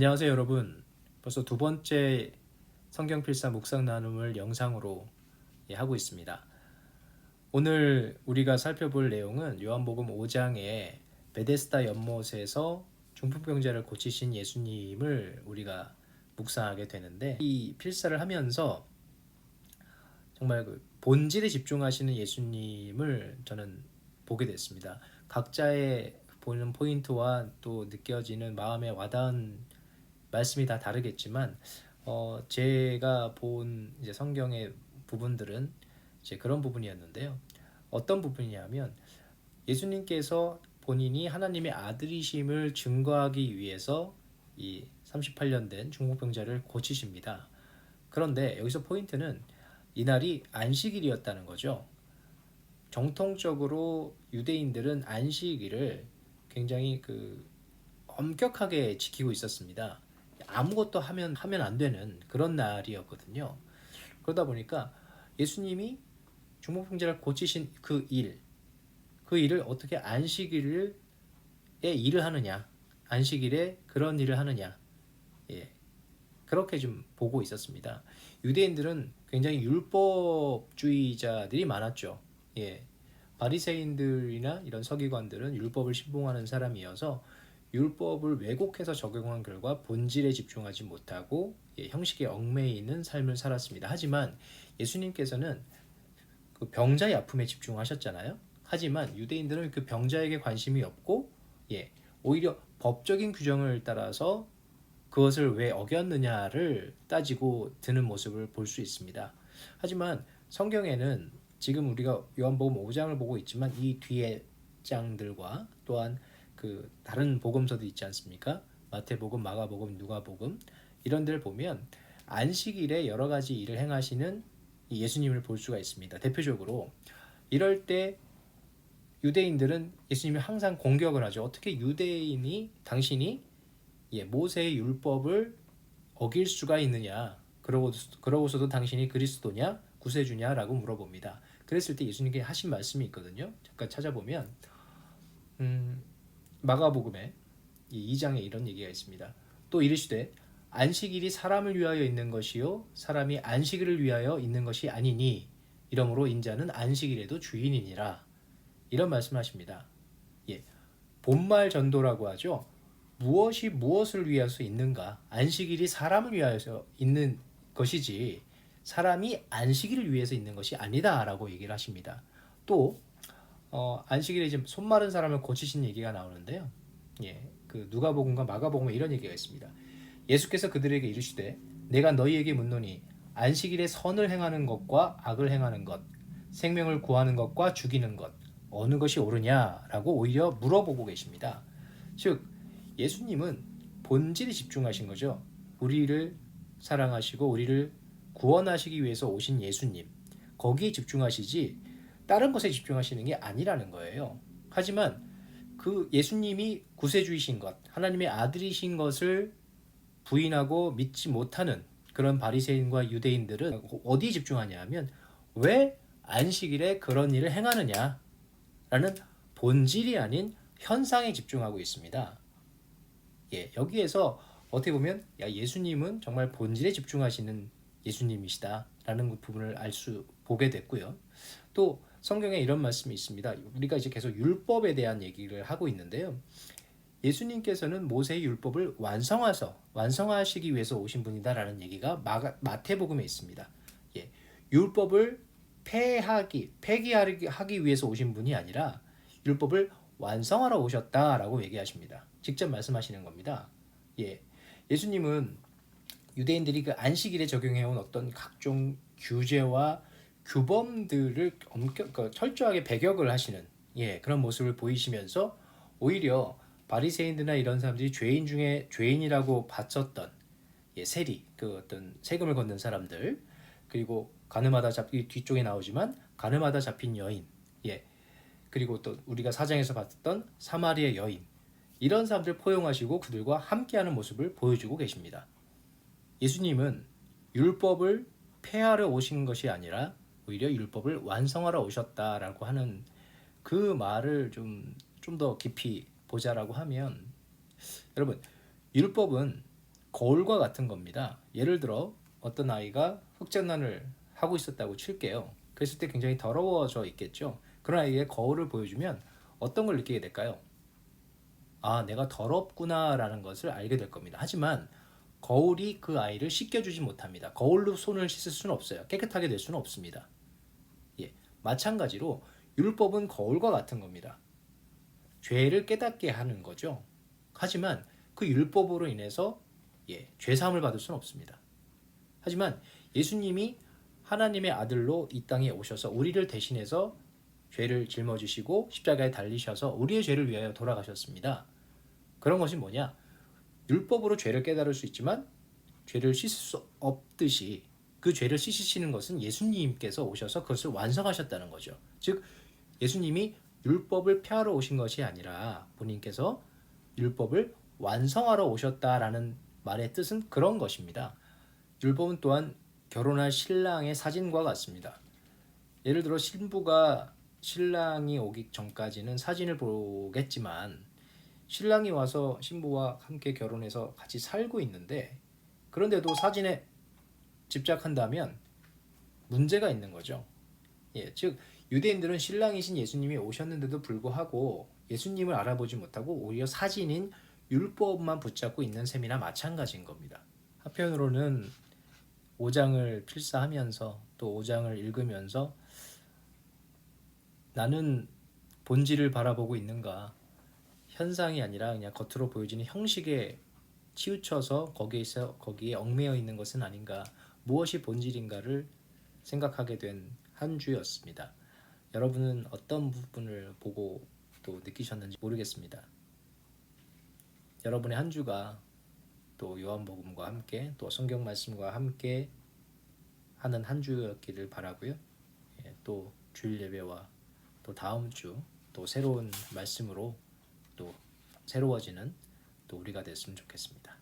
안녕하세요 여러분. 벌써 두 번째 성경필사 묵상 나눔을 영상으로 하고 있습니다. 오늘 우리가 살펴볼 내용은 요한복음 5장의 베데스다 연못에서 중풍병자를 고치신 예수님을 우리가 묵상하게 되는데, 이 필사를 하면서 정말 그 본질에 집중하시는 예수님을 저는 보게 됐습니다. 각자의 보는 포인트와 또 느껴지는 마음에 와닿은 말씀이 다 다르겠지만, 제가 본 이제 성경의 부분들은 이제 그런 부분이었는데요. 어떤 부분이냐면, 예수님께서 본인이 하나님의 아들이심을 증거하기 위해서 이 38년 된 중풍병자를 고치십니다. 그런데 여기서 포인트는 이날이 안식일이었다는 거죠. 정통적으로 유대인들은 안식일을 굉장히 엄격하게 지키고 있었습니다. 아무것도 하면 안 되는 그런 날이었거든요. 그러다 보니까 예수님이 중풍병자를 고치신 그 일을 어떻게 안식일에 일을 하느냐, 안식일에 그런 일을 하느냐, 예, 그렇게 좀 보고 있었습니다. 유대인들은 굉장히 율법주의자들이 많았죠. 예, 바리새인들이나 이런 서기관들은 율법을 신봉하는 사람이어서 율법을 왜곡해서 적용한 결과 본질에 집중하지 못하고 형식에 얽매이는 삶을 살았습니다. 하지만 예수님께서는 그 병자의 아픔에 집중하셨잖아요. 하지만 유대인들은 그 병자에게 관심이 없고, 오히려 법적인 규정을 따라서 그것을 왜 어겼느냐를 따지고 드는 모습을 볼 수 있습니다. 하지만 성경에는 지금 우리가 요한복음 5장을 보고 있지만 이 뒤에 장들과 또한 그 다른 복음서도 있지 않습니까? 마태복음, 마가복음, 누가복음 이런 데를 보면 안식일에 여러 가지 일을 행하시는 예수님을 볼 수가 있습니다. 대표적으로 이럴 때 유대인들은 예수님이 항상 공격을 하죠. 어떻게 당신이 모세의 율법을 어길 수가 있느냐? 그러고서도 당신이 그리스도냐? 구세주냐라고 물어봅니다. 그랬을 때 예수님께 하신 말씀이 있거든요. 잠깐 찾아보면 마가복음에 2장에 이런 얘기가 있습니다. 또 이르시되 안식일이 사람을 위하여 있는 것이요 사람이 안식일을 위하여 있는 것이 아니니 이러므로 인자는 안식일에도 주인이니라. 이런 말씀하십니다. 본말 전도라고 하죠. 무엇이 무엇을 위해서 있는가? 안식일이 사람을 위하여 있는 것이지 사람이 안식일을 위해서 있는 것이 아니다라고 얘기를 하십니다. 또 안식일에 이제 손 마른 사람을 고치신 얘기가 나오는데요. 그 누가복음과 마가복음에 이런 얘기가 있습니다. 예수께서 그들에게 이르시되 내가 너희에게 묻노니 안식일에 선을 행하는 것과 악을 행하는 것, 생명을 구하는 것과 죽이는 것 어느 것이 옳으냐라고 오히려 물어보고 계십니다. 즉 예수님은 본질에 집중하신 거죠. 우리를 사랑하시고 우리를 구원하시기 위해서 오신 예수님, 거기에 집중하시지 다른 것에 집중하시는 게 아니라는 거예요. 하지만 그 예수님이 구세주이신 것, 하나님의 아들이신 것을 부인하고 믿지 못하는 그런 바리새인과 유대인들은 어디에 집중하냐 하면 왜 안식일에 그런 일을 행하느냐라는 본질이 아닌 현상에 집중하고 있습니다. 여기에서 어떻게 보면 예수님은 정말 본질에 집중하시는 예수님이시다라는 부분을 보게 됐고요. 또 성경에 이런 말씀이 있습니다. 우리가 이제 계속 율법에 대한 얘기를 하고 있는데요. 예수님께서는 모세의 율법을 완성하시기 위해서 오신 분이다라는 얘기가 마태복음에 있습니다. 율법을 폐기하기 위해서 오신 분이 아니라 율법을 완성하러 오셨다라고 얘기하십니다. 직접 말씀하시는 겁니다. 예수님은 유대인들이 그 안식일에 적용해온 어떤 각종 규제와 규범들을 철저하게 배격을 하시는 그런 모습을 보이시면서 오히려 바리새인들이나 이런 사람들이 죄인 중에 죄인이라고 봤었던 세리, 그 어떤 세금을 걷는 사람들, 그리고 뒤쪽에 나오지만 가늠하다 잡힌 여인, 그리고 또 우리가 사장에서 봤던 사마리아 여인, 이런 사람들 포용하시고 그들과 함께하는 모습을 보여주고 계십니다. 예수님은 율법을 폐하러 오신 것이 아니라 오히려 율법을 완성하러 오셨다라고 하는 그 말을 좀 더 깊이 보자라고 하면, 여러분, 율법은 거울과 같은 겁니다. 예를 들어 어떤 아이가 흙장난을 하고 있었다고 칠게요. 그랬을 때 굉장히 더러워져 있겠죠. 그런 아이에게 거울을 보여주면 어떤 걸 느끼게 될까요? 아, 내가 더럽구나라는 것을 알게 될 겁니다. 하지만 거울이 그 아이를 씻겨주지 못합니다. 거울로 손을 씻을 수는 없어요. 깨끗하게 될 수는 없습니다. 예, 마찬가지로 율법은 거울과 같은 겁니다. 죄를 깨닫게 하는 거죠. 하지만 그 율법으로 인해서 죄 사함을 받을 수는 없습니다. 하지만 예수님이 하나님의 아들로 이 땅에 오셔서 우리를 대신해서 죄를 짊어지시고 십자가에 달리셔서 우리의 죄를 위하여 돌아가셨습니다. 그런 것이 뭐냐? 율법으로 죄를 깨달을 수 있지만 죄를 씻을 수 없듯이 그 죄를 씻으시는 것은 예수님께서 오셔서 그것을 완성하셨다는 거죠. 즉 예수님이 율법을 폐하러 오신 것이 아니라 본인께서 율법을 완성하러 오셨다라는 말의 뜻은 그런 것입니다. 율법은 또한 결혼할 신랑의 사진과 같습니다. 예를 들어 신부가 신랑이 오기 전까지는 사진을 보겠지만 신랑이 와서 신부와 함께 결혼해서 같이 살고 있는데 그런데도 사진에 집착한다면 문제가 있는 거죠. 즉 유대인들은 신랑이신 예수님이 오셨는데도 불구하고 예수님을 알아보지 못하고 오히려 사진인 율법만 붙잡고 있는 셈이나 마찬가지인 겁니다. 한편으로는 5장을 필사하면서 또 5장을 읽으면서 나는 본질을 바라보고 있는가, 현상이 아니라 그냥 겉으로 보여지는 형식에 치우쳐서 거기에 얽매여 있는 것은 아닌가, 무엇이 본질인가를 생각하게 된 한 주였습니다. 여러분은 어떤 부분을 보고 또 느끼셨는지 모르겠습니다. 여러분의 한 주가 또 요한복음과 함께 또 성경 말씀과 함께 하는 한 주였기를 바라고요. 또 주일 예배와 또 다음 주 또 새로운 말씀으로 또 새로워지는 또 우리가 됐으면 좋겠습니다.